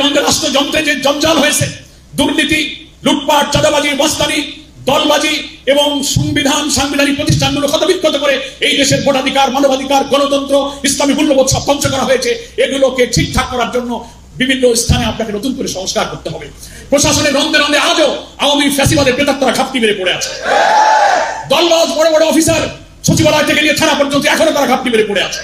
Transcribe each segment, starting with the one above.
রঙে রাষ্ট্রযন্ত্রে যে জঞ্জাল হয়েছে, দুর্নীতি, লুটপাট, চাঁদাবাজি, মস্তানি, দলবাজি এবং সাংবিধানিক প্রতিষ্ঠানগুলো ক্ষতবিক্ষত করে এই দেশের ভোটাধিকার, মানবাধিকার, গণতন্ত্র, ইসলামী মূল্যবোধ সব ধ্বংস করা হয়েছে। এগুলোকে ঠিকঠাক করার জন্য বিভিন্ন স্থানে আপনাকে নতুন করে সংস্কার করতে হবে। প্রশাসনের রন্ধে রন্ধে আজও আওয়ামী ফ্যাসিবাদের প্রেতাত্মারা ঘাপটি মেরে পড়ে আছে। দলবাজ বড় বড় অফিসার সচিবালয় থেকে নিয়ে থানা পর্যন্ত এখনো তারা ঘাপটি মেরে পড়ে আছে।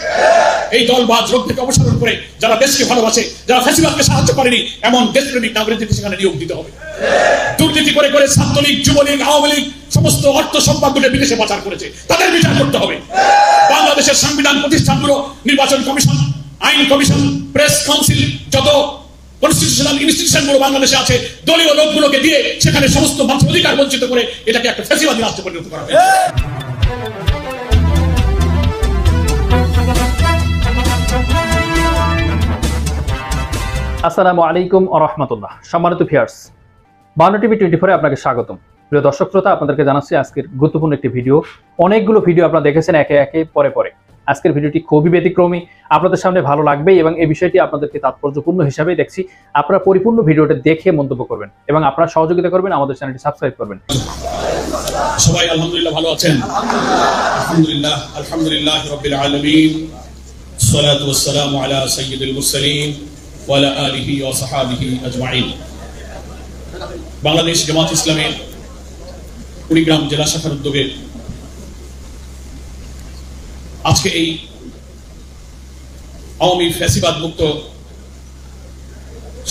এই দলবাজ রোগ থেকে অপসারণ করে যারা দেশকে ভালোবাসে, যারা ফ্যাসিবাদকে সাহায্য করেনি এমন দেশপ্রেমিক নাগরিকদের সেখানে নিয়োগ দিতে হবে। দুর্নীতি করে করে ছাত্রলীগ, যুবলীগ, আওয়ামী লীগ সমস্ত অর্থ সম্পদগুলো বিদেশে পাচার করেছে, তাদের বিচার করতে হবে। বাংলাদেশের সাংবিধান প্রতিষ্ঠানগুলো, নির্বাচন কমিশন, আইন কমিশন, প্রেস কাউন্সিল, যত কনস্টিটিউশনাল ইনস্টিটিউশনগুলো বাংলাদেশে আছে, দলীয় লোকগুলোকে দিয়ে সেখানে সমস্ত মানুষের অধিকার বঞ্চিত করে এটাকে একটা ফ্যাসিবাদী রাষ্ট্রে পরিণত করা হয়েছে। আসসালামু আলাইকুম ওয়া রাহমাতুল্লাহ। সম্মানিত ভিউয়ার্স, 52 টিভি 24 আপনাকে স্বাগতম। প্রিয় দর্শক শ্রোতা, আপনাদেরকে জানাচ্ছি আজকের গুরুত্বপূর্ণ একটি ভিডিও। অনেকগুলো ভিডিও আপনারা দেখেছেন একে একে পরে পরে। আজকের ভিডিওটি খুবই ব্যতিক্রমী, আপনাদের সামনে ভালো লাগবেই এবং এই বিষয়টি আপনাদেরকে তাৎপর্যপূর্ণ হিসাবেই দেখছি। আপনারা পরিপূর্ণ ভিডিওটি দেখে মন্তব্য করবেন এবং আপনারা সহযোগিতা করবেন, আমাদের চ্যানেলটি সাবস্ক্রাইব করবেন। সবাই আলহামদুলিল্লাহ ভালো আছেন? আলহামদুলিল্লাহ, আলহামদুলিল্লাহ রাব্বিল আলামিন। সালাতু ওয়াসসালামু আলা সাইয়্যিদিল মুরসালিন ওয়া আলা আলিহি ওয়া সাহবিহি আজমাইন। বাংলাদেশ জামাত ইসলামের কুড়িগ্রাম জেলা শাখার উদ্যোগে আজকে এই আওয়ামী ফ্যাসিবাদ মুক্ত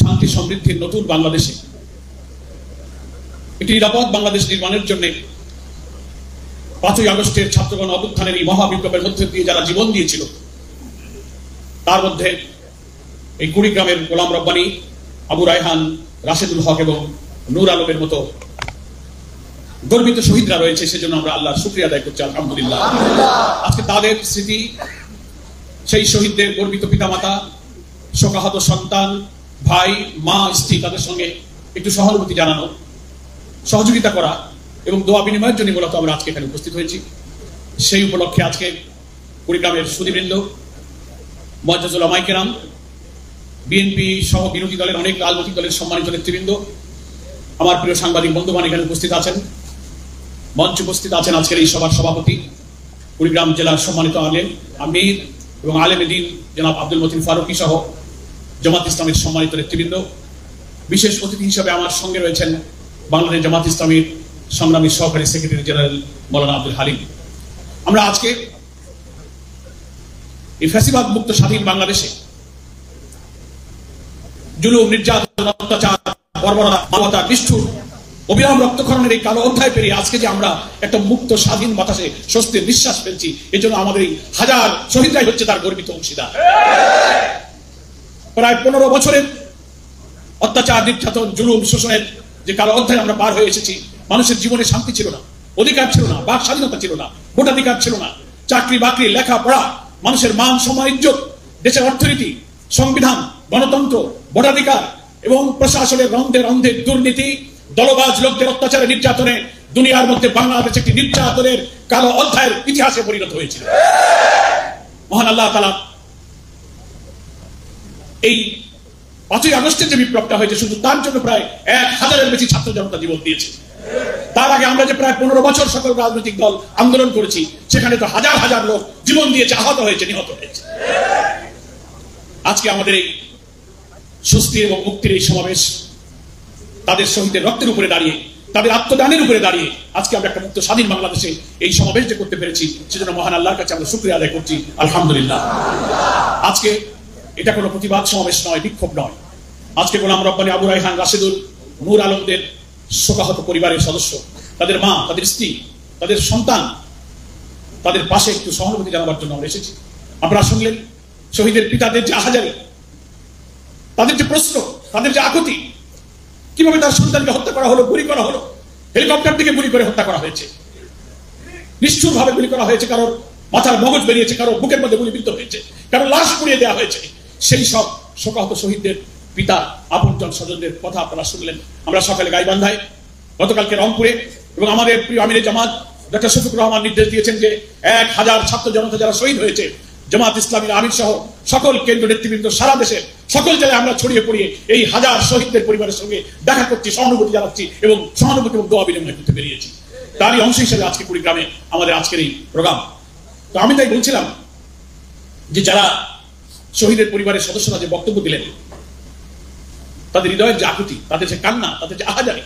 শান্তি সমৃদ্ধির নতুন বাংলাদেশে একটি নিরাপদ বাংলাদেশ নির্মাণের জন্য 5ই আগস্টের ছাত্রগণ অভ্যুত্থানের এই মহাবিপ্লবের মধ্যে দিয়ে যারা জীবন দিয়েছিল, তার মধ্যে এই কুড়িগ্রামের গোলাম রব্বানী, আবু রায়হান, রাশেদুল হক এবং নূর আলমের মতো গর্বিত শহীদরা রয়েছে। সেজন্য আমরা আল্লাহর শুকরিয়া আদায় করছি, আলহামদুলিল্লাহ। আজকে তাদের স্মৃতি, সেই শহীদদের গর্বিত পিতামাতা, শোকাহত সন্তান, ভাই, মা, স্ত্রী, তাদের সঙ্গে একটু সহানুভূতি জানানো, সহযোগিতা করা এবং দোয়া বিনিময়ের জন্য মূলত আমরা আজকে এখানে উপস্থিত হয়েছি। সেই উপলক্ষে আজকে কুড়িগ্রামের সুধীবৃন্দ, মুআজ্জাজুল উলামায়ে কেরাম, বিএনপি সহ বিরোধী দলের অনেক রাজনৈতিক দলের সম্মানিত নেতৃবৃন্দ, আমার প্রিয় সাংবাদিক বন্ধুগণ এখানে উপস্থিত আছেন। মঞ্চে উপস্থিত আছেন আজকের এই সভার সভাপতি, কুড়িগ্রাম জেলার সম্মানিত আলেম, আমির এবং আলেমে দ্বীন জনাব আব্দুল মতিন ফারুকী সহ জামাত ইসলামের সম্মানিত নেতৃবৃন্দ। বিশেষ অতিথি হিসেবে আমার সঙ্গে রয়েছেন বাংলাদেশ জামাত ইসলামীর সংগ্রামী সহকারী সেক্রেটারি জেনারেল মাওলানা আব্দুল হালিম। আমরা আজকে এই ফ্যাসিবাদ মুক্ত স্বাধীন বাংলাদেশে জুলুম, নির্যাতন, অত্যাচার, বর্বরতা, মানবতা, নিষ্ঠুর, অবিরাম রক্তক্ষরণের এই কালো অধ্যায় পেরিয়ে আজকে যে আমরা একটা মুক্ত স্বাধীন বাতাসে স্বস্তির নিঃশ্বাস ফেলছি, এর জন্য আমাদের এই হাজার শহীদরাই হচ্ছে তার গর্বিত অংশীদার। প্রায় 15 বছরের অত্যাচার, নির্যাতন, জুলুম, শোষণের যে কালো অধ্যায় আমরা পার হয়ে এসেছি। মানুষের জীবনে শান্তি ছিল না, অধিকার ছিল না, বাক স্বাধীনতা ছিল না, ভোটাধিকার ছিল না, চাকরি বাকরি, লেখাপড়া, মানুষের মান সম্মান, ইজ্জত, দেশের অর্থনীতি, সংবিধান, গণতন্ত্র, ভোটাধিকার এবং প্রশাসনের রন্ধে রন্ধে দুর্নীতি, দলবাজ লোকদের অত্যাচারে, নির্যাতনে দুনিয়ার মধ্যে বাংলাদেশ একটি নির্যাতনের কালো অধ্যায়ের ইতিহাসে পরিণত হয়েছিল। মহান আল্লাহ তাআলা এই 5ই আগস্টের যে বিপ্লবটা হয়েছে, শুধু তার জন্য প্রায় 1000-এর বেশি ছাত্র জনতা জীবন দিয়েছে। তার আগে আমরা যে প্রায় 15 বছর সকল রাজনৈতিক দল আন্দোলন করেছি, সেখানে তো হাজার হাজার লোক জীবন দিয়েছে, আহত হয়েছে, নিহত হয়েছে। আজকে আমাদের এই স্বস্তি এবং মুক্তির এই সমাবেশ তাদের শহীদের রক্তের উপরে দাঁড়িয়ে, তাদের আত্মদানের উপরে দাঁড়িয়ে আজকে আমরা একটা মুক্ত স্বাধীন বাংলাদেশে এই সমাবেশ যে করতে পেরেছি, সেজন্য মহান আল্লাহর কাছে আমরা শুকরিয়া আদায় করছি, আলহামদুলিল্লাহ। আজকে এটা কোনো প্রতিবাদ সমাবেশ নয়, বিক্ষোভ নয়। আজকে গোলাম রব্বানী, আবু রায়হান, রাশেদুল, নূর আলমদের শোকাহত পরিবারের সদস্য, তাদের মা, তাদের স্ত্রী, তাদের সন্তান, তাদের পাশে একটু সহানুভূতি জানাবার জন্য আমরা এসেছি। আপনারা শুনলেন শহীদের পিতাদের যে আহাজারি, তাদের যে প্রশ্ন, তাদের যে আকুতি, কিভাবে তার সন্তানকে হত্যা করা হলো, গুলি করা হলো, হেলিকপ্টার থেকে গুলি করে হত্যা করা হয়েছে, নিষ্ঠুর ভাবে গুলি করা হয়েছে, কারোর মাথার মগজ বেরিয়েছে, কারো বুকের মধ্যে গুলিবিদ্ধ হয়েছে, কারো লাশ পুড়িয়ে দেওয়া হয়েছে। সেই সব শোকাহত শহীদদের পিতা, আপনজন, স্বজনদের কথা আপনারা শুনলেন। আমরা সকালে গাইবান্ধায়, গতকালকে রংপুরে এবং আমাদের প্রিয় আমিরে জামাত ডক্টর শফিকুর রহমান নির্দেশ দিয়েছেন যে 1000 ছাত্র জনতা যারা শহীদ হয়েছে, জামাত ইসলামীর আমির সহ সকল কেন্দ্র নেতৃবৃন্দ সারা দেশের সকল জেলায় আমরা ছড়িয়ে পড়িয়ে এই হাজার শহীদদের পরিবারের সঙ্গে দেখা করছি, সহানুভূতি জানাচ্ছি এবং সহানুভূতি এবং দোয়া বিনিময় করতে বেরিয়েছি। তারই অংশ হিসেবে আজকে কুড়িগ্রামে আমাদের আজকের এই প্রোগ্রাম। তো আমি তাই বলছিলাম যে যারা শহীদের পরিবারের সদস্যরা যে বক্তব্য দিলেন, তাদের হৃদয়ের যে আকুতি, তাদের যে কান্না, তাদের যে আহাজারি,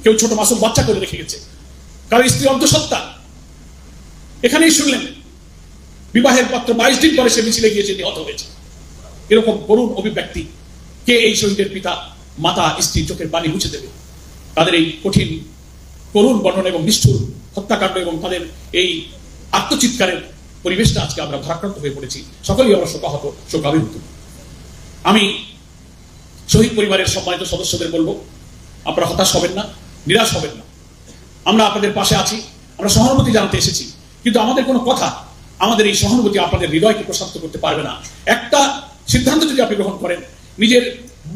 কেউ ছোট মাসুম বাচ্চা করে রেখে গেছে, কারো স্ত্রী অন্তঃসত্ত্বা, এখানেই শুনলেন বিবাহের পত্র 22 দিন পরে সে মিছিলে গিয়েছে, নিহত হয়েছে। এরকম করুণ অভিব্যক্তি কে এই শহীদের পিতা মাতা স্ত্রী চোখের পানি মুছে দেবে? তাদের এই কঠিন করুণ বর্ণনা এবং নিষ্ঠুর হত্যাকাণ্ড এবং তাদের এই আত্মচিৎকারের পরিবেশটা আজকে আমরা ভারাক্রান্ত হয়ে পড়েছি, সকলেই আমরা শোকাহত, শোকাভিভূত। আমি শহীদ পরিবারের সম্মানিত সদস্যদের বলবো, আপনারা হতাশ হবেন না, নিরাশ হবেন না। আমরা আপনাদের পাশে আছি, আমরা সহানুভূতি জানাতে এসেছি, কিন্তু আমাদের কোনো কথা আমাদের এই সহানুভূতি আপনাদের হৃদয়কে প্রশান্ত করতে পারবে না। একটা সিদ্ধান্ত যদি আপনি গ্রহণ করেন, নিজের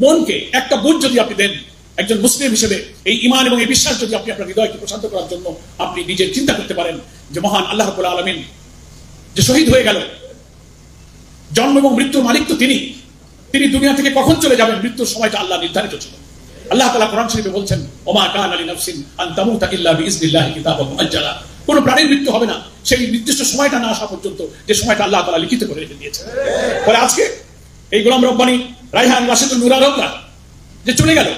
মনকে একটা বুঝ যদি আপনি দেন, একজন মুসলিম হিসেবে এই ঈমান এবং এই বিশ্বাস যদি আপনি আপনার হৃদয়কে প্রশান্ত করার জন্য আপনি নিজের চিন্তা করতে পারেন যে মহান আল্লাহ রাব্বুল আলামিন যে শহীদ হয়ে গেল, জন্ম এবং মৃত্যুর মালিক তো তিনি দুনিয়া থেকে কখন চলে যাবেন মৃত্যুর সময়টা আল্লাহ নির্ধারিত ছিল। আল্লাহ তাআলা কোরআন শরীফে বলছেন, ওমা কানা লিনাফসিন আন তামুতা ইল্লা বিইজনিল্লাহি কিতাবান মুআজ্জালা। কোন প্রাণীর মৃত্যু হবে না সেই নির্দিষ্ট সময়টা না আসা পর্যন্ত, যে সময়টা আল্লাহ তাআলা লিখিত করে রেখে দিয়েছেন। ফলে আজকে এই গোলাম রব্বানী, রায়হান, রাশিদুল নুরাররা যে চলে গেল,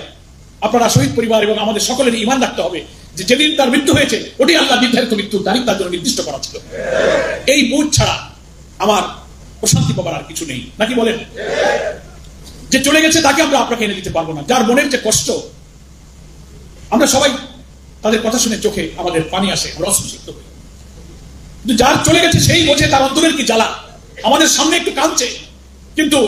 আপনারা শহীদ পরিবার এবং আমাদের সকলের ঈমান রাখতে হবে যে যেদিন তার মৃত্যু হয়েছে ওটাই আল্লাহ নির্ধারিত মৃত্যুর তারিখ তার জন্য নির্দিষ্ট করা ছিল। এই বুঝ ছাড়া আমার প্রশান্তি পাবার আর কিছু নেই, নাকি বলেন? যে চলে গেছে তাকে আমরা আপনাকে এনে দিতে পারবো না, যার মনের যে কষ্ট, আমরা সবাই তাদের কথা শুনে চোখে আমাদের পানি আসে, আমরা অসুস্থ হই। কিন্তু যার চলে গেছে সেই বোঝে তার অন্তরের কি জ্বালা। আমাদের সামনে একটু কাঁদছে, কিন্তু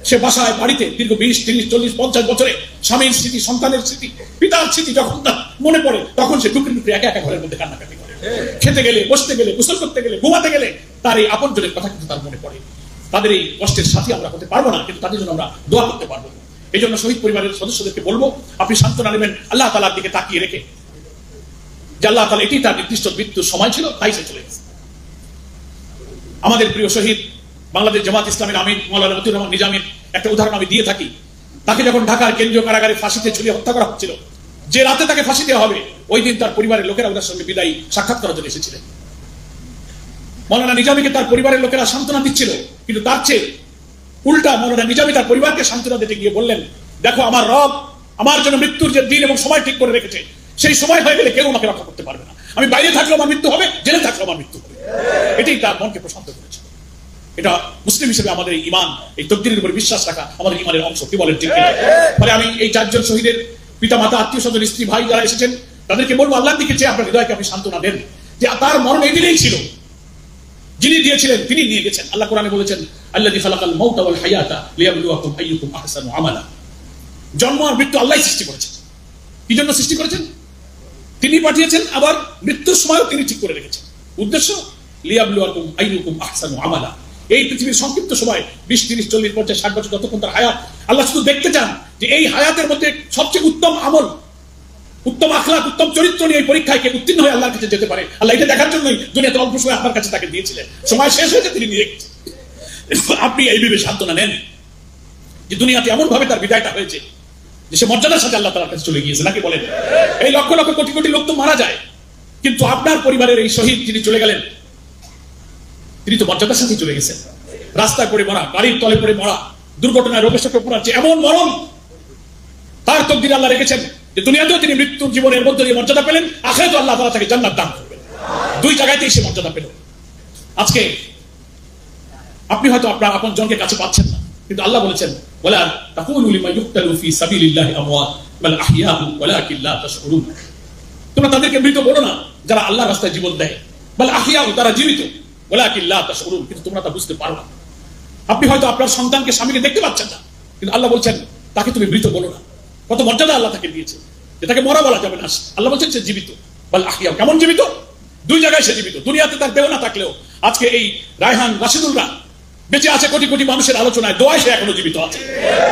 সে বাসায় বাড়িতে দীর্ঘ 20, 30, 40, 50 বছরে স্বামীর স্মৃতি, সন্তানের স্মৃতি, পিতার স্মৃতি যখন তার মনে পড়ে, তখন সে টুকরি টুকরি একা একা ঘরের মধ্যে কান্নাকাটি করে। খেতে গেলে, বসতে গেলে, গোসল করতে গেলে, ঘুমাতে গেলে তার এই আপনজনের কথা কিন্তু তার মনে পড়ে। তাদের এই কষ্টের সাথী আমরা হতে পারবো না, কিন্তু তাদের জন্য আমরা দোয়া করতে পারবো। এই জন্য শহীদ পরিবারের সদস্যদেরকে বলবো, আপনি সান্ত্বনা নেবেন আল্লাহ তাআলার দিকে তাকিয়ে রেখে, যে আল্লাহ তাআলা এটি তার নির্দিষ্ট মৃত্যুর সময় ছিল, তাই সে চলে গেছে। আমাদের প্রিয় শহীদ বাংলাদেশ জামাত ইসলামীর আমির মাওলানা মতিউর রহমান নিজামীর একটা উদাহরণ আমি দিয়ে থাকি। তাকে যখন ঢাকার কেন্দ্রীয় কারাগারে ফাঁসিতে ঝুলিয়ে হত্যা করা হচ্ছিল, যে রাতে তাকে ফাঁসি দেওয়া হবে, ওই দিন তার পরিবারের লোকেরা ওনার সঙ্গে বিদায়ী সাক্ষাৎ করার জন্য এসেছিলেন। মাওলানা নিজামীকে তার পরিবারের লোকেরা সান্ত্বনা দিচ্ছিল, কিন্তু তার চেয়ে উল্টা মাওলানা নিজামী তার পরিবারকে সান্ত্বনা দিতে গিয়ে বললেন, দেখো আমার রব আমার জন্য মৃত্যুর যে দিন এবং সময় ঠিক করে রেখেছে, সেই সময় হয়ে গেলে কেউ আমাকে রক্ষা করতে পারবে না। আমি বাইরে থাকলেও আমার মৃত্যু হবে, জেলে থাকলেও আমার মৃত্যু হবে। এটাই তার মনকে প্রশান্ত করেছে। এটা মুসলিম হিসেবে আমাদের এই ঈমান, এই তাকদীরের উপর বিশ্বাস রাখা আমাদের ঈমানের অংশ, কি বলেন ঠিক কিনা? ফলে আমি এই 4 জন শহীদের পিতা মাতা, আত্মীয় স্বজন, স্ত্রী, ভাই যারা এসেছেন, তাদেরকে বলবো আল্লাহর দিকে চেয়ে আপনার হৃদয়কে আপনি সান্ত্বনা দেন যে তার মরণ এই দিনেই ছিল, যিনি দিয়েছিলেন তিনি নিয়ে গেছেন। আল্লাহ কোরআনে বলেছেন, আল্লাযী খালাকাল মাউতা ওয়াল হায়াতা লিয়াবলুয়াকুম আইয়ুকুম আহসানু আমালা। জন্ম আর মৃত্যু আল্লাহই সৃষ্টি করেছেন। কি জন্য সৃষ্টি করেছেন? তিনি পাঠিয়েছেন, আবার মৃত্যুর সময়ও তিনি ঠিক করে রেখেছেন। উদ্দেশ্য লিয়াবলুয়াকুম আইয়ুকুম আহসানু আমালা। এই পৃথিবীর সংক্ষিপ্ত সময় 20, 30, 40, 50, 60 বছর যতক্ষণ তার হায়াত, আল্লাহ শুধু দেখতে চান যে এই হায়াতের মধ্যে সবচেয়ে উত্তম আমল, উত্তম আখলাক, উত্তম চরিত্র নিয়ে পরীক্ষায় কে উত্তীর্ণ হয়ে আল্লাহর কাছে যেতে পারে। আল্লাহ এটা দেখার জন্যই দুনিয়াতে অল্প সময় আপনার কাছে তাকে দিয়েছিলেন। সময় শেষ হয়েছে, তিনি নিয়ে গেছেন। আপনি এই ভেবে সান্ত্বনা নেন যে দুনিয়াতে এমন ভাবে তার বিদায়টা হয়েছে যে সে মর্যাদার সাথে আল্লাহ তাআলার কাছে চলে গিয়েছে, নাকি বলেন? এই লক্ষ লক্ষ কোটি কোটি লোক তো মারা যায়, কিন্তু আপনার পরিবারের এই শহীদ যিনি চলে গেলেন, তিনি তো মর্যাদার সাথে চলে গেছেন। রাস্তায় পড়ে মরা, গাড়ির তলে পড়ে মরা, দুর্ঘটনায় রোগে শোকে পড়ার যে এমন মরণ তার তকদিরে আল্লাহ রেখেছেন যে দুনিয়াতেও তিনি মৃত্যুর জীবনের মধ্যে দিয়ে মর্যাদা পেলেন, আখিরাতেও আল্লাহ তাআলা তাকে জান্নাত দান করবেন। দুই জায়গাতেই সে মর্যাদা পেল। আজকে আপনি হয়তো আপনার আপন জনকে কাছে পাচ্ছেন না, কিন্তু আল্লাহ বলেছেন, ওয়ালা তাকুলু লিমান ইউকতালু ফি সাবিলিল্লাহি আমওয়াত বাল আহইয়াউ ওয়ালাকিন লা তাশউরুন। তোমরা তাদেরকে মৃত বলো না যারা আল্লাহর রাস্তায় জীবন দেয়, বাল আহইয়াউ, তারা জীবিত, ওয়ালাকিন লা তাশউরুন, কিন্তু তোমরা তা বুঝতে পারো না। আপনি হয়তো আপনার সন্তানকে, স্বামীকে দেখতে পাচ্ছেন না, কিন্তু আল্লাহ বলছেন তাকে তুমি মৃত বলো না। কত মর্যাদা আল্লাহ তাকে দিয়েছে যে তাকে মরা বলা যাবে না। আল্লাহ বলছেন সে জীবিত, বাল আহইয়াউ। কেমন জীবিত? দুই জায়গায় সে জীবিত। দুনিয়াতে তার দেহ না থাকলেও আজকে এই রায়হান, রাশিদুলরা বেঁচে আছে কোটি কোটি মানুষের আলোচনায়, দোয়ায় সে এখনো জীবিত আছে।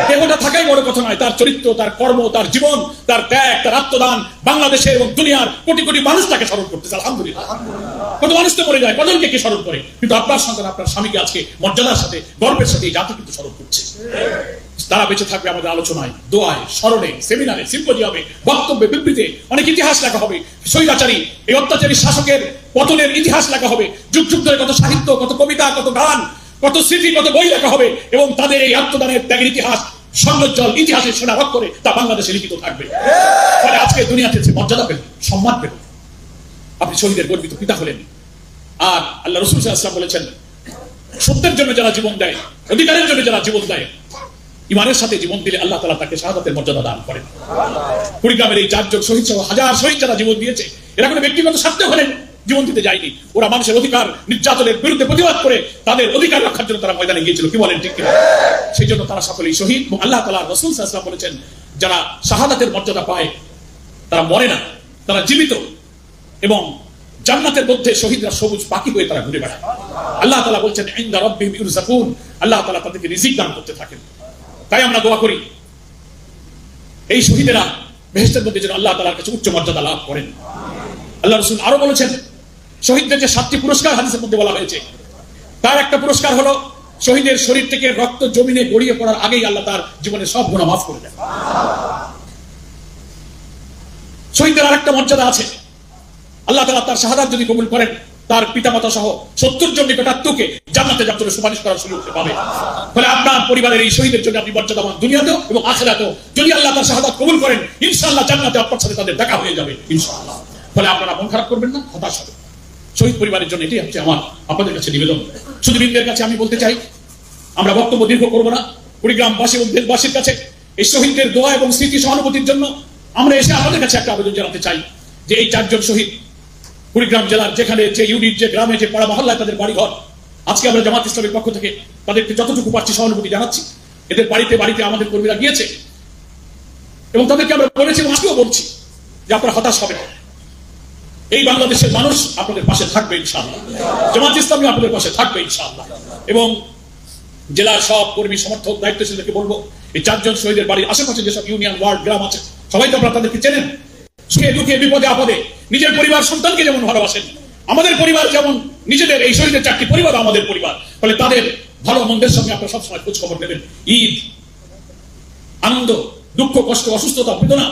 দেহটা থাকাই বড় কথা নয়, তার চরিত্র, তার কর্ম, তার জীবন, তার ত্যাগ, তার আত্মদান বাংলাদেশের এবং দুনিয়ার কোটি কোটি মানুষ তাকে স্মরণ করতেছে। আলহামদুলিল্লাহ। কত মানুষ তো মরে যায়, কতজনকে কে স্মরণ করে, কিন্তু আপনার সন্তান, আপনার স্বামীকে আজকে মর্যাদার সাথে, গর্বের সাথে এই জাতি কিন্তু স্মরণ করছে। তারা বেঁচে থাকবে আমাদের আলোচনায়, দোয়ায়, স্মরণে, সেমিনারে, সিম্পোজিয়ামে, বক্তব্যে, বিবৃতিতে। অনেক ইতিহাস লেখা হবে স্বৈরাচারী, এই অত্যাচারী শাসকের পতনের ইতিহাস লেখা হবে। যুগ যুগ ধরে কত সাহিত্য, কত কবিতা, কত গান, কত স্মৃতি, কত বই লেখা হবে, এবং তাদের এই আত্মদানের ত্যাগের ইতিহাস স্বর্ণোজ্জ্বল ইতিহাসের সোনারক করে তা বাংলাদেশে লিখিত থাকবে। ফলে আজকে দুনিয়াতে যে মর্যাদা পেল, সম্মান পেল, আপনি শহীদের গর্বিত পিতা হলেন। আর আল্লাহ রাসূল সাল্লাল্লাহু আলাইহি ওয়াসাল্লাম বলেছেন, সত্যের জন্য যারা জীবন দেয়, অধিকারের জন্য যারা জীবন দেয়, ইমানের সাথে জীবন দিলে আল্লাহ তাআলা তাকে শাহাদাতের মর্যাদা দান করেন। কুড়িগ্রামের এই 4 জন শহীদ সহ হাজার শহীদ যারা জীবন দিয়েছে, এরা কোনো ব্যক্তিগত স্বার্থ হলে জীবন দিতে যায়নি। ওরা মানুষের অধিকার নির্যাতনের বিরুদ্ধে প্রতিবাদ করে তাদের অধিকার রক্ষার জন্য তারা ময়দানে গিয়েছিল। কি বলেন, ঠিক কিনা? সেই জন্য তারা সকলেই শহীদ। এবং আল্লাহ তাআলা, রাসূল সাল্লাল্লাহু আলাইহি ওয়াসাল্লাম বলেছেন, যারা শাহাদাতের মর্যাদা পায় তারা মরে না, তারা জীবিত, এবং জান্নাতের মধ্যে শহীদরা সবুজ পাখি হয়ে তারা ঘুরে বেড়ায়। আল্লাহ তাআলা বলছেন, ইনদা রাব্বিহিম ইউরযাকুন, আল্লাহ তাআলা তাদেরকে রিজিক দান করতে থাকেন। তাই আমরা দোয়া করি এই শহীদেরা বেহেশতের মধ্যে যেন আল্লাহ তাআলার কাছে উচ্চ মর্যাদা লাভ করেন। আল্লাহ রাসূল আরো বলেছেন, শহীদদের যে 7টি পুরস্কার হাদিসের মধ্যে বলা হয়েছে, তার একটা পুরস্কার হলো শহীদের শরীর থেকে রক্ত জমিনে গড়িয়ে পড়ার আগেই আল্লাহ তার জীবনের সব গুনাহ মাফ করে দেন। শহীদদের আরেকটা মর্যাদা আছে, আল্লাহ তাআলা তার শাহাদাত যদি কবুল করেন, তার পিতামাতা সহ 70 জন নিকটাত্মীয়কে জান্নাতে যাওয়ার জন্য সুপারিশ করার সুযোগ পাবে। ফলে আপনার পরিবারের এই শহীদের জন্য আপনি মর্যাদাবান দুনিয়াতেও এবং আখিরাতেও। যদি আল্লাহ তার শাহাদাত কবুল করেন, ইনশাআল্লাহ জান্নাতে আপনার সাথে তাদের দেখা হয়ে যাবে ইনশাআল্লাহ। ফলে আপনারা মন খারাপ করবেন না, হতাশ হবেন। শহীদ পরিবারের জন্য এটাই হচ্ছে আমার আপনাদের কাছে নিবেদন। সুধীবৃন্দের কাছে আমি বলতে চাই, আমরা বক্তব্য দীর্ঘ করব না। কুড়িগ্রামবাসী এবং দেশবাসীর কাছে এই শহীদদের দোয়া এবং স্মৃতি সহানুভূতির জন্য আমরা এসে আপনাদের কাছে একটা আবেদন জানাতে চাই, যে এই 4 জন শহীদ কুড়িগ্রাম জেলার যেখানে, যে ইউনিট, যে গ্রামে, যে পাড়া মহল্লায় তাদের বাড়িঘর, আজকে আমরা জামাত ইসলামের পক্ষ থেকে তাদেরকে যতটুকু পারছি সহানুভূতি জানাচ্ছি। এদের বাড়িতে বাড়িতে আমাদের কর্মীরা গিয়েছে এবং তাদেরকে আমরা বলেছি এবং আজকেও বলছি যে আপনারা হতাশ হবেন। এই বাংলাদেশের মানুষ আপনাদের পাশে থাকবে ইনশাআল্লাহ, জামাত ইসলামী আপনাদের পাশে থাকবে ইনশাআল্লাহ। এবং জেলার সব কর্মী সমর্থক দায়িত্বশীলদেরকে বলবো, এই 4 জন শহীদের বাড়ির আশেপাশে যেসব ইউনিয়ন, ওয়ার্ড, গ্রাম আছে, সবাই তো আপনারা তাদেরকে চেনেন। সুখে দুঃখে, বিপদে আপদে নিজের পরিবার সন্তানকে যেমন ভালোবাসেন, আমাদের পরিবার যেমন নিজেদের, এই শহীদের 4টি পরিবার আমাদের পরিবার। ফলে তাদের ভালো মন্দের সঙ্গে আপনারা সবসময় খোঁজ খবর নেবেন। ঈদ, আনন্দ, দুঃখ, কষ্ট, অসুস্থতা, বেদনা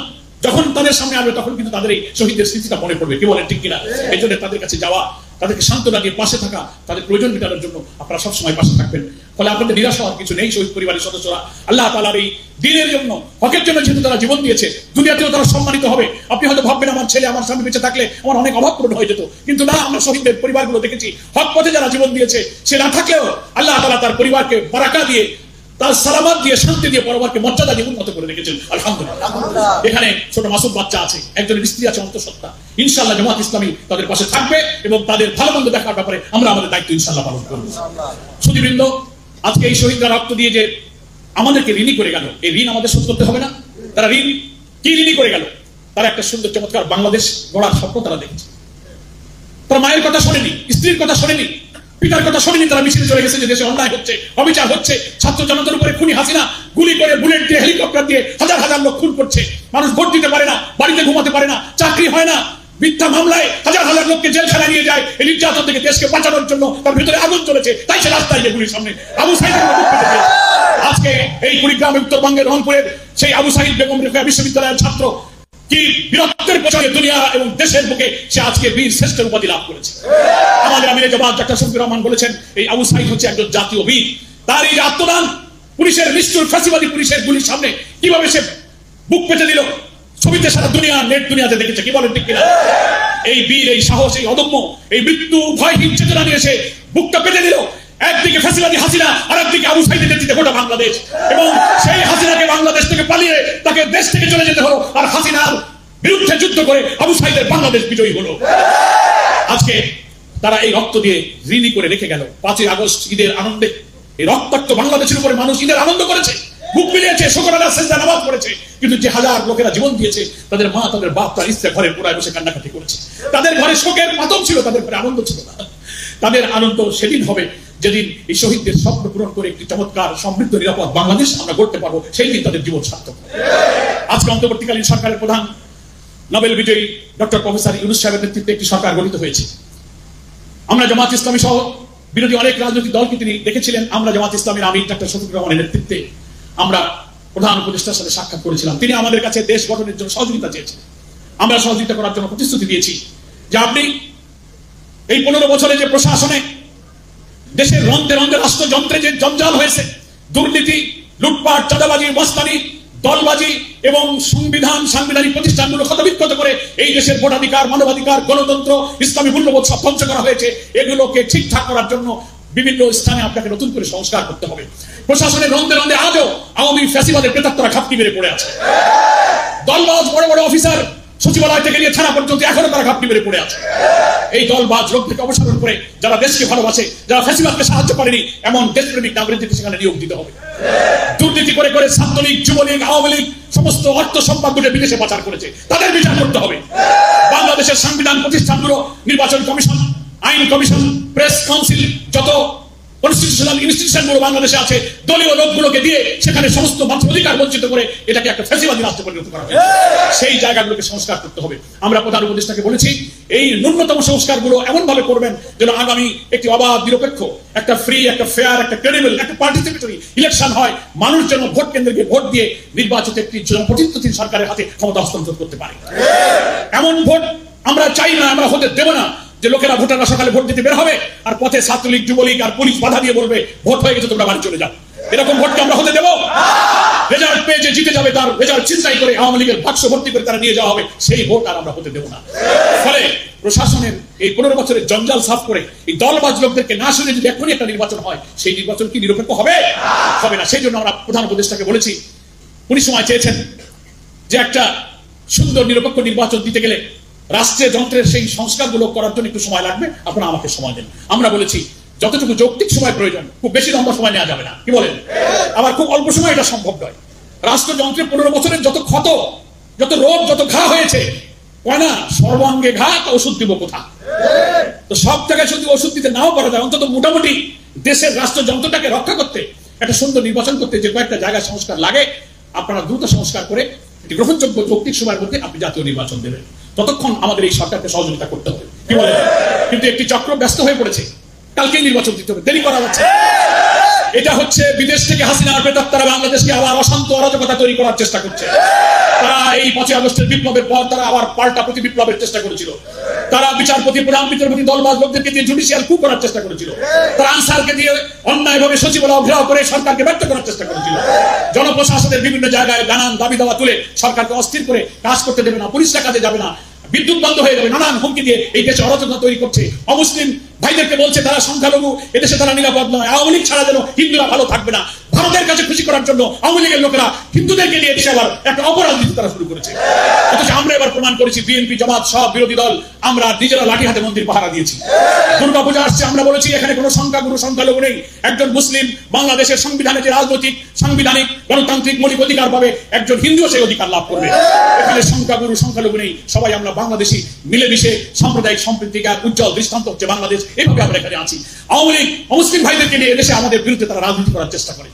যখন তাদের সামনে আসবে, তখন কিন্তু তাদের এই শহীদের স্মৃতিটা মনে পড়বে। কি বলেন, ঠিক কিনা? এই জন্য তাদের কাছে যাওয়া, তাদেরকে সান্ত্বনা দিয়ে পাশে থাকা, তাদের প্রয়োজন মেটানোর জন্য আপনারা সবসময় পাশে থাকবেন। ফলে আপনাদের নিরাশ হওয়ার কিছু নেই। শহীদ পরিবারের সদস্যরা আল্লাহ তাআলার এই দ্বীনের জন্য, হকের জন্য যেহেতু তারা জীবন দিয়েছে, দুনিয়াতেও তারা সম্মানিত হবে। আপনি হয়তো ভাববেন, আমার ছেলে, আমার স্বামী বেঁচে থাকলে আমার অনেক অভাব পূরণ হয়ে যেত, কিন্তু না, আমরা শহীদদের পরিবারগুলো দেখেছি, হক পথে যারা জীবন দিয়েছে, সে না থাকলেও আল্লাহ তাআলা তার পরিবারকে বারাকা দিয়ে, তার সালামাত দিয়ে, শান্তি দিয়ে, পরিবারকে মর্যাদা দিয়ে উন্নত করে রেখেছেন আলহামদুলিল্লাহ। এখানে ছোট মাসুম বাচ্চা আছে, একজনের স্ত্রী আছে, অন্তঃসত্ত্বা। ইনশাআল্লাহ জামাত ইসলামী তাদের পাশে থাকবে এবং তাদের ভালো মন্দ দেখার ব্যাপারে আমরা আমাদের দায়িত্ব ইনশাআল্লাহ পালন করব। সুধীবৃন্দ, আজকে এই শহীদরা রক্ত দিয়ে যে আমাদেরকে ঋণী করে গেল, এই ঋণ আমাদের শোধ করতে হবে না? তারা ঋণ কি ঋণী করে গেল? তারা একটা সুন্দর চমৎকার বাংলাদেশ গড়ার স্বপ্ন তারা দেখেছে। তারা মায়ের কথা শোনেনি, স্ত্রীর কথা শোনেনি, পিতার কথা শোনেনি। তারা মিছিলে চলে গেছে যে দেশে অন্যায় হচ্ছে, অবিচার হচ্ছে, ছাত্র জনতার উপরে খুনি হাসিনা গুলি করে, বুলেট দিয়ে, হেলিকপ্টার দিয়ে হাজার হাজার লোক খুন করছে। মানুষ ভোট দিতে পারে না, বাড়িতে ঘুমাতে পারে না, চাকরি হয় না, মিথ্যা মামলায় হাজার হাজার লোককে জেলখানায় নিয়ে যায়। এই নির্যাতন থেকে দেশকে বাঁচানোর জন্য তার ভিতরে আগুন চলেছে, তাই সে রাস্তায় গিয়ে গুলির সামনে আবু সাঈদের আজকে এই কুড়িগ্রাম, উত্তরবঙ্গের রংপুরের সেই আবু সাঈদ বেগম রোকেয়া বিশ্ববিদ্যালয়ের ছাত্র কি বীরত্বের পেছনে দুনিয়া এবং দেশের বুকে সে আজকে বীর শ্রেষ্ঠের উপাধি লাভ করেছে। আমাদের আমিরে জামাত ডাক্তার শফিকুর রহমান বলেছেন, এই আবু সাঈদ হচ্ছে একজন জাতীয় বীর। তার এই আত্মদান, পুলিশের নিষ্ঠুর ফ্যাসিবাদী পুলিশের গুলির সামনে কিভাবে সে বুক পেতে দিল, ছবিতে সারা দুনিয়া, নেট দুনিয়াতে দেখেছে। কি বলেন, ঠিক কিনা? এই বীর, এই সাহস, এই অদম্য, এই মৃত্যু ভয়হীন চেতনা নিয়ে সে বুকটা পেতে দিল। একদিকে ফ্যাসিবাদী হাসিনা, আর একদিকে আবু সাঈদের নেতৃত্বে গোটা বাংলাদেশ। এবং সেই হাসিনাকে বাংলাদেশ থেকে পালিয়ে তাকে দেশ থেকে চলে যেতে হলো, আর হাসিনার বিরুদ্ধে যুদ্ধ করে আবু সাঈদের বাংলাদেশ বিজয়ী হলো। আজকে তারা এই রক্ত দিয়ে ঋণী করে রেখে গেল। 5ই আগস্ট ঈদের আনন্দে এই রক্তাক্ত বাংলাদেশের উপরে মানুষ ঈদের আনন্দ করেছে, বুক মিলিয়েছে, শুকরানা সেজদা নামাজ পড়েছে। কিন্তু যে হাজার লোকেরা জীবন দিয়েছে, তাদের মা, তাদের বাপ, তার স্ত্রী ঘরের পুরায় বসে কান্নাকাটি করেছে। তাদের ঘরে শোকের মাতম ছিল, তাদের ঘরে আনন্দ ছিল না। তাদের আনন্দ সেদিন হবে যেদিন এই শহীদদের স্বপ্ন পূরণ করে একটি চমৎকার সমৃদ্ধ নিরাপদ বাংলাদেশ আমরা গড়তে পারবো, সেই দিন তাদের জীবন সার্থক। আজকে অন্তর্বর্তীকালীন সরকারের প্রধান নোবেল বিজয়ী ডক্টর প্রফেসর ইউনূস সাহেবের নেতৃত্বে একটি সরকার গঠিত হয়েছে। আমরা জামাত ইসলামী সহ বিরোধী অনেক রাজনৈতিক দলকে তিনি দেখেছিলেন। আমরা জামাত ইসলামের আমির ডক্টর শফিকুর রহমানের নেতৃত্বে আমরা প্রধান উপদেষ্টার সাথে সাক্ষাৎ করেছিলাম। তিনি আমাদের কাছে দেশ গঠনের জন্য সহযোগিতা চেয়েছেন। আমরা সহযোগিতা করার জন্য প্রতিশ্রুতি দিয়েছি যে আপনি এই 15 বছরে যে প্রশাসনে দেশের রন্ধে রন্ধে রাষ্ট্রযন্ত্রে যে জঞ্জাল হয়েছে, দুর্নীতি, লুটপাট, চাঁদাবাজি, মস্তানি, দলবাজি এবং সাংবিধানিক প্রতিষ্ঠানগুলো ক্ষতবিক্ষত করে এই দেশের ভোটাধিকার, মানবাধিকার, গণতন্ত্র, ইসলামী মূল্যবোধ সব ধ্বংস করা হয়েছে। এগুলোকে ঠিকঠাক করার জন্য বিভিন্ন স্থানে আপনাকে নতুন করে সংস্কার করতে হবে। প্রশাসনের রন্ধে রন্ধে আজও আওয়ামী ফ্যাসিবাদের প্রেতাত্মরা খাপটি মেরে পড়ে আছে। দলবাজ বড় বড় অফিসার সচিবালয় থেকে নিয়ে থানা পর্যন্ত এখনো তারা ঘাপটি মেরে পড়ে আছে। এই দলবাজ লোক থেকে অপসারণ করে যারা দেশকে ভালোবাসে, যারা ফ্যাসিবাদকে সাহায্য করেনি এমন দেশপ্রেমিক নাগরিকদেরকে সেখানে নিয়োগ দিতে হবে। দুর্নীতি করে করে ছাত্রলীগ, যুবলীগ, আওয়ামী লীগ সমস্ত অর্থ সম্পদগুলো বিদেশে পাচার করেছে, তাদের বিচার করতে হবে। বাংলাদেশের সাংবিধান প্রতিষ্ঠানগুলো, নির্বাচন কমিশন, আইন কমিশন, প্রেস কাউন্সিল, যত কনস্টিটিউশনাল ইনস্টিটিউশনগুলো বাংলাদেশে আছে, দলীয় লোকগুলোকে দিয়ে সেখানে সমস্ত মানুষের অধিকার বঞ্চিত করে এটাকে একটা ফ্যাসিবাদী রাষ্ট্রে পরিণত করা হয়েছে। সেই জায়গাগুলোকে সংস্কার করতে হবে। আমরা প্রধান উপদেষ্টাকে বলেছি এই ন্যূনতম সংস্কারগুলো এমন ভাবে করবেন যেন আগামী একটি অবাধ, নিরপেক্ষ, একটা ফ্রি, একটা ফেয়ার, একটা ক্রেডিবল, একটা পার্টিসিপেটরি ইলেকশন হয়। মানুষ যেন ভোট কেন্দ্রে গিয়ে ভোট দিয়ে নির্বাচিত একটি জনপ্রতিনিধি সরকারের হাতে ক্ষমতা হস্তান্তর করতে পারে। এমন ভোট আমরা চাই না, আমরা হতে দেব না যে লোকেরা, ভোটাররা সকালে ভোট দিতে বের হবে আর পথে ছাত্রলীগ, যুবলীগ আর পুলিশ বাধা দিয়ে বলবে ভোট হয়ে গেছে, তোমরা বাড়ি চলে যাও। এরকম ভোটকে আমরা হতে দেব? রেজাল্ট পেয়ে যে জিতে যাবে তার রেজাল্ট চিন্তাই করে আওয়ামী লীগের বাক্স ভর্তি করে তারা নিয়ে যাওয়া হবে, সেই ভোট আর আমরা হতে দেব না। ফলে প্রশাসনের এই 15 বছরের জঞ্জাল সাফ করে এই দলবাজ লোকদেরকে না শুনে যদি এখনই একটা নির্বাচন হয়, সেই নির্বাচন কি নিরপেক্ষ হবে? হবে না। সেই জন্য আমরা প্রধান উপদেষ্টাকে বলেছি, উনি সময় চেয়েছেন যে একটা সুন্দর নিরপেক্ষ নির্বাচন দিতে গেলে রাষ্ট্রীয় যন্ত্রের সেই সংস্কারগুলো করার জন্য একটু সময় লাগবে, আপনারা আমাকে সময় দেন। আমরা বলেছি যতটুকু যৌক্তিক সময় প্রয়োজন, খুব বেশি লম্বা সময় নেওয়া যাবে না, কি বলেন? আবার খুব অল্প সময় এটা সম্ভব নয়। রাষ্ট্রযন্ত্রের 15 বছরের যত ক্ষত, যত রোগ, যত ঘা হয়েছে, কয় না সর্বাঙ্গে ঘা, ওষুধ দিব কোথা? তো সব জায়গায় যদি ওষুধ দিতে নাও পারা যায়, অন্তত মোটামুটি দেশের রাষ্ট্রযন্ত্রটাকে রক্ষা করতে, একটা সুন্দর নির্বাচন করতে যে কয়েকটা জায়গায় সংস্কার লাগে, আপনারা দ্রুত সংস্কার করে একটি গ্রহণযোগ্য যৌক্তিক সময়ের মধ্যে আপনি জাতীয় নির্বাচন দেবেন। ততক্ষণ আমাদের এই সরকারকে সহযোগিতা করতে হবে, কি বলে? কিন্তু একটি চক্র ব্যস্ত হয়ে পড়েছে, কালকেই নির্বাচন দিতে হবে, দেরি করা যাচ্ছে। এটা হচ্ছে বিদেশ থেকে হাসিনার প্রেতাত্মারা বাংলাদেশকে আবার অশান্ত, অরাজকতা তৈরি করার চেষ্টা করছে। তারা এই 5 আগস্টের বিপ্লবের পর তারা আবার পাল্টা প্রতি বিপ্লবের চেষ্টা করেছিল। তারা বিচারপতি, প্রধান বিচারপতি, দলবাজ লোকদেরকে দিয়ে জুডিশিয়াল কু করার চেষ্টা করেছিল। তারা আনসারকে দিয়ে অন্যায়ভাবে সচিবালয় ঘেরাও করে সরকারকে ব্যর্থ করার চেষ্টা করেছিল। জনপ্রশাসনের বিভিন্ন জায়গায় নানান দাবি দাওয়া তুলে সরকারকে অস্থির করে কাজ করতে দেবে না, পুলিশরা কাজে যাবে না, বিদ্যুৎ বন্ধ হয়ে যাবে, নানান হুমকি দিয়ে এই দেশে অরাজকতা তৈরি করছে। অমুসলিম ভাইদেরকে বলছে তারা সংখ্যালঘু, এদেশে তারা নিরাপদ নয়। আওয়ামী লীগ ছাড়া যেন হিন্দুরা ভালো থাকবে না। ভারতের কাছে খুশি করার জন্য আওয়ামী লীগের লোকেরা হিন্দুদেরকে নিয়ে দেশে আবার একটা অপরাধ নীতি তারা শুরু করেছে। অথচ আমরা এবার প্রমাণ করেছি, বিএনপি, জামাত সব বিরোধী দল আমরা নিজেরা লাঠি হাতে মন্দির পাহারা দিয়েছি। দুর্গাপূজা আসছে, আমরা বলেছি এখানে কোনো সংখ্যাগুরু, সংখ্যালঘু নেই। একজন মুসলিম বাংলাদেশের সংবিধানে যে রাজনৈতিক, সাংবিধানিক, গণতান্ত্রিক মৌলিক অধিকার পাবে, একজন হিন্দুও সেই অধিকার লাভ করবে। এখানে সংখ্যাগুরু, সংখ্যালঘু নেই, সবাই আমরা বাংলাদেশি, মিলেমিশে সাম্প্রদায়িক সম্প্রীতির এক উজ্জ্বল দৃষ্টান্ত হচ্ছে বাংলাদেশ। এইভাবে আমরা এখানে আছি। আওয়ামী লীগ অমুসলিম ভাইদেরকে নিয়ে এদেশে আমাদের বিরুদ্ধে তারা রাজনীতি করার চেষ্টা করে।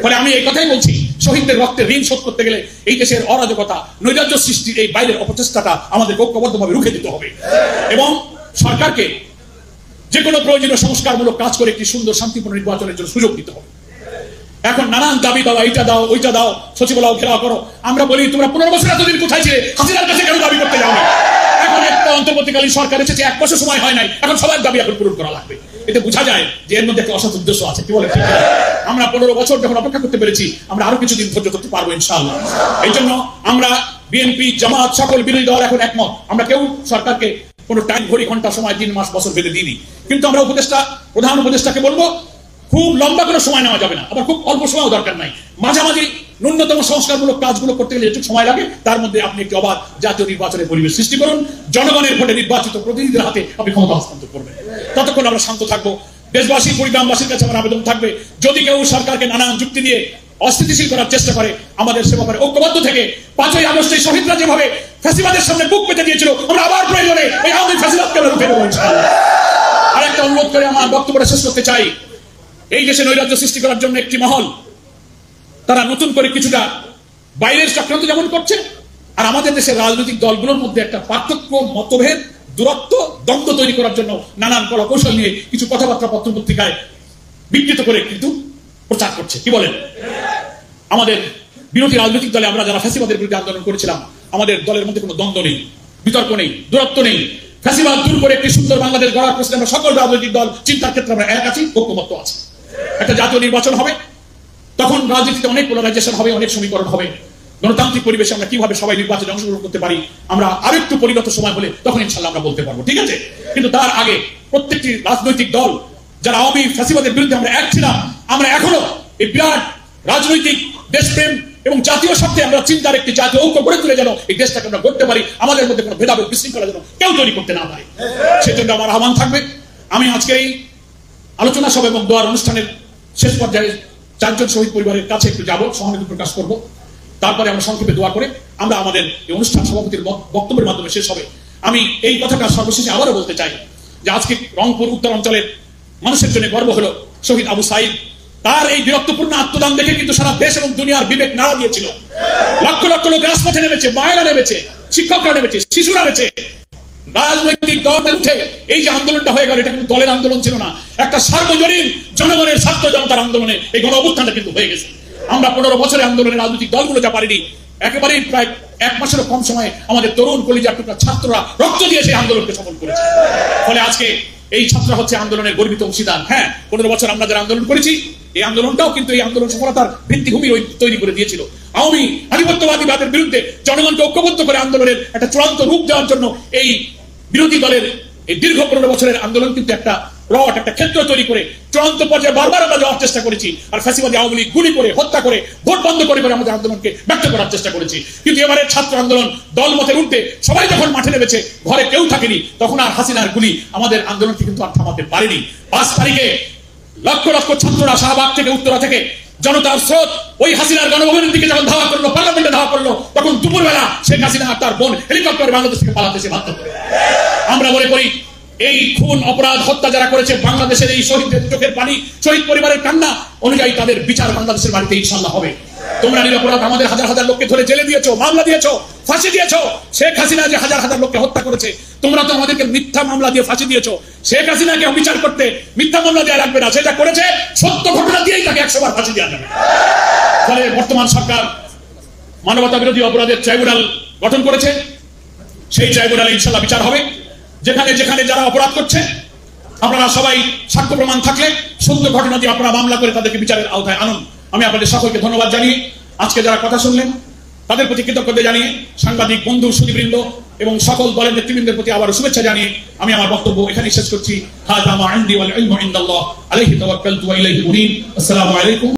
ফলে আমি এই কথাই বলছি, শহীদদের রক্তের ঋণ শোধ করতে গেলে এই দেশের অরাজকতা, নৈরাজ্য সৃষ্টির এই বাইরের অপচেষ্টাটা আমাদের ঐক্যবদ্ধভাবে রুখে দিতে হবে এবং সরকারকে যে কোনো প্রয়োজনীয় সংস্কারমূলক কাজ করে একটি সুন্দর শান্তিপূর্ণ নির্বাচনের জন্য সুযোগ দিতে হবে। এখন নানান দাবি দাও, এইটা দাও, ওইটা দাও, সচিবালয় ঘেরাও করো। আমরা বলি তোমরা 15 বছর এতদিন কোথায় ছিলে? হাসিনার কাছে কেন দাবি করতে যাও? এখন একটা অন্তর্বর্তীকালীন সরকার এসেছে, 1 বছর সময় হয় নাই, এখন সবার দাবি এখন পূরণ করা লাগবে। এতে বোঝা যায় যে এর মধ্যে একটা অসৎ উদ্দেশ্য আছে, কি বলে? আমরা 15 বছর যখন অপেক্ষা করতে পেরেছি, আমরা আরো কিছুদিন ধৈর্য ধরতে পারবো ইনশাআল্লাহ। এই জন্য আমরা বিএনপি, জামাত, সকল বিরোধী দল এখন একমত। আমরা কেউ সরকারকে কোনো টাইম, ঘড়ি, ঘন্টা, সময়, দিন, মাস, বছর বেঁধে দিইনি। কিন্তু আমরা প্রধান উপদেষ্টাকে বলবো, খুব লম্বা করে সময় নেওয়া যাবে না, আবার খুব অল্প সময়ও দরকার নাই। মাঝামাঝি ন্যূনতম সংস্কারমূলক কাজগুলো করতে গেলে যেটুকু সময় লাগে, তার মধ্যে আপনি একটি অবাধ জাতীয় নির্বাচনের পরিবেশ সৃষ্টি করুন। জনগণের ভোটে নির্বাচিত প্রতিনিধিদের হাতে আপনি ক্ষমতা হস্তান্তর করবেন। ততক্ষণ আমরা শান্ত থাকবো। দেশবাসী, পরিগ্রামবাসীর কাছে আমার আবেদন থাকবে, যদি কেউ সরকারকে নানান যুক্তি দিয়ে অস্থিতিশীল করার চেষ্টা করে, আমাদের সে ব্যাপারে ঐক্যবদ্ধ থেকে 5ই আগস্টে শহীদরা যেভাবে ফ্যাসিবাদের সামনে বুক পেতে দিয়েছিল, আমরা আবার প্রয়োজনে এই আওয়ামী ফ্যাসিবাদকে রুখে দেবো ইনশাআল্লাহ। আরেকটা অনুরোধ করে আমার বক্তব্যটা শেষ করতে চাই। এই দেশে নৈরাজ্য সৃষ্টি করার জন্য একটি মহল তারা নতুন করে কিছুটা বাইরের চক্রান্ত যেমন করছে, আর আমাদের দেশের রাজনৈতিক দলগুলোর মধ্যে একটা পার্থক্য, মতভেদ, দূরত্ব, দ্বন্দ্ব তৈরি করার জন্য নানান কৌশল নিয়ে কিছু কথাবার্তা পত্র পত্রিকায় বিকৃত করে কিন্তু প্রচার করছে। কি বলেন? আমাদের বিরোধী রাজনৈতিক দলে আমরা যারা ফ্যাসিবাদের বিরুদ্ধে আন্দোলন করেছিলাম, আমাদের দলের মধ্যে কোনো দ্বন্দ্ব নেই, বিতর্ক নেই, দূরত্ব নেই। ফ্যাসিবাদ দূর করে একটি সুন্দর বাংলাদেশ গড়ার প্রশ্নে আমরা সকল রাজনৈতিক দল চিন্তার ক্ষেত্রে আমরা এক আছি, ঐক্যমত্য আছে। একটা জাতীয় নির্বাচন হবে, তখন রাজনীতিতে অনেক পোলারাইজেশন হবে, অনেক সমীকরণ হবে। গণতান্ত্রিক পরিবেশে আমরা কিভাবে সবাই নির্বাচনে অংশগ্রহণ করতে পারি, আমরা আরেকটু পরিণত সময় হলে তখন ইনশাল্লাহ আমরা বলতে পারবো, ঠিক আছে? কিন্তু তার আগে প্রত্যেকটি রাজনৈতিক দল যারা আওয়ামী ফ্যাসিবাদের বিরুদ্ধে আমরা এক ছিলাম, আমরা এখনো এই বিরাট রাজনৈতিক দেশপ্রেম এবং জাতীয় স্বার্থে আমরা চিন্তার একটি জাতীয় ঐক্য গড়ে তুলে যেন এই দেশটাকে আমরা গড়তে পারি, আমাদের মধ্যে কোনো ভেদাভেদ বিশৃঙ্খলা যেন কেউ তৈরি করতে না পারে, সেজন্য আমার আহ্বান থাকবে। আমি আজকে এই আলোচনা সভা এবং দোয়ার অনুষ্ঠানের শেষ পর্যায়ে 4 জন শহীদ পরিবারের কাছে একটু যাব, সহানুভূতি প্রকাশ করব, তারপরে আমরা সংক্ষেপে দোয়া করে আমরা আমাদের এই অনুষ্ঠান সভাপতির বক্তব্যের মাধ্যমে শেষ হবে। আমি এই কথাটা সর্বশেষে আবারও বলতে চাই যে আজকে রংপুর উত্তর অঞ্চলের মানুষের জন্য গর্ব হলো শহীদ আবু সাইদ। তার এই বিরক্তপূর্ণ আত্মদান দেখে কিন্তু সারা দেশ এবং দুনিয়ার বিবেক নাড়া দিয়েছিল। লক্ষ লক্ষ লোক রাজপথে নেমেছে, মায়েরা নেমেছে, শিক্ষকরা নেমেছে, শিশুরা নেমেছে। রাজনৈতিক দলের উঠে এই যে আন্দোলনটা হয়ে গেল, এটা কিন্তু দলের আন্দোলন ছিল না, একটা সার্বজনীন জনগণের ছাত্র জনতার আন্দোলনে এই গণ অভ্যুত্থানটা কিন্তু হয়ে গেছে। আমরা 15 বছরে আন্দোলনের রাজনৈতিক দলগুলো যা পারিনি, একেবারেই প্রায় 1 মাসেরও কম সময়ে আমাদের তরুণ কলিজার টুকরা ছাত্ররা রক্ত দিয়ে সেই আন্দোলনকে সফল করেছে। ফলে আজকে এই ছাত্র হচ্ছে আন্দোলনের গর্বিত অংশীদার। হ্যাঁ, 15 বছর আমরা যারা আন্দোলন করেছি, এই আন্দোলনটাও কিন্তু এই আন্দোলন সফলতার ভিত্তিভূমি তৈরি করে দিয়েছিল। আওয়ামী আধিপত্যবাদীবাদের বিরুদ্ধে জনগণকে ঐক্যবদ্ধ করে আন্দোলনের একটা চূড়ান্ত রূপ দেওয়ার জন্য এই বিরোধী দলের এই দীর্ঘ 15 বছরের আন্দোলন কিন্তু একটা রড, একটা ক্ষেত্র তৈরি করে চূড়ান্ত পর্যায়ে বারবার আমরা যাওয়ার চেষ্টা করেছি। আর ফ্যাসিবাদী আওয়ামী লীগ গুলি করে, হত্যা করে, ভোট বন্ধ করে আমাদের আন্দোলনকে ব্যক্ত করার চেষ্টা করেছি। কিন্তু এবারে ছাত্র আন্দোলন দল মতের উঠতে সবাই যখন মাঠে নেমেছে, ঘরে কেউ থাকেনি, তখন আর হাসিনার গুলি আমাদের আন্দোলনকে কিন্তু আর থামাতে পারেনি। 5 তারিখে লক্ষ লক্ষ ছাত্ররা শাহবাগ থেকে, উত্তরা থেকে জনতার স্রোত ওই হাসিনার গণভবনের দিকে যখন ধাওয়া করলো, পার্লামেন্টে ধাওয়া করলো, তখন দুপুরবেলা শেখ হাসিনা আর তার বোন হেলিকপ্টারে বাংলাদেশ থেকে পালাতে এসে বাধ্য করে। আমরা মনে করি এই খুন, অপরাধ, হত্যা যারা করেছে, বাংলাদেশের এই শহীদদের চোখের পানি, শহীদ পরিবারের কান্না অনুযায়ী তাদের বিচার বাংলাদেশের বাড়িতে ইনশাল্লাহ হবে। তোমরা নিরপরাধ আমাদের হাজার হাজার লোককে ধরে জেলে দিয়েছো, মামলা দিয়েছো, ফাঁসি দিয়েছো। শেখ হাসিনা যে হাজার হাজার লোককে হত্যা করেছে, তোমরা তো আমাদেরকে মিথ্যা মামলা দিয়ে ফাঁসি দিয়েছো। শেখ হাসিনাকে বিচার করতে মিথ্যা মামলা দেওয়া লাগবে না, সেটা করেছে সত্য ঘটনা দিয়েই তাকে 100 বার ফাঁসি দেওয়া যাবে। ফলে বর্তমান সরকার মানবতা বিরোধী অপরাধের ট্রাইব্যুনাল গঠন করেছে, সেই ট্রাইব্যুনালে ইনশাল্লাহ বিচার হবে। যেখানে যেখানে যারা অপরাধ করছে, আপনারা সবাই সাক্ষ্য প্রমাণ থাকলে সত্য ঘটনা দিয়ে আপনারা মামলা করে তাদেরকে বিচারের আওতায় আনুন। আমি আপনাদের সকলকে ধন্যবাদ জানিয়ে, আজকে যারা কথা শুনলেন তাদের প্রতি কৃতজ্ঞতা জানিয়ে, সাংবাদিক বন্ধু, সুধীবৃন্দ এবং সকল দলের নেতৃবৃন্দের প্রতি আবার শুভেচ্ছা জানিয়ে আমি আমার বক্তব্য এখানেই শেষ করছি। হাযা মা ইনদি ওয়াল ইলমু ইনদাল্লাহ, আলাইহি তাওয়াক্কালতু ওয়া ইলাইহি উনীব। আসসালামু আলাইকুম।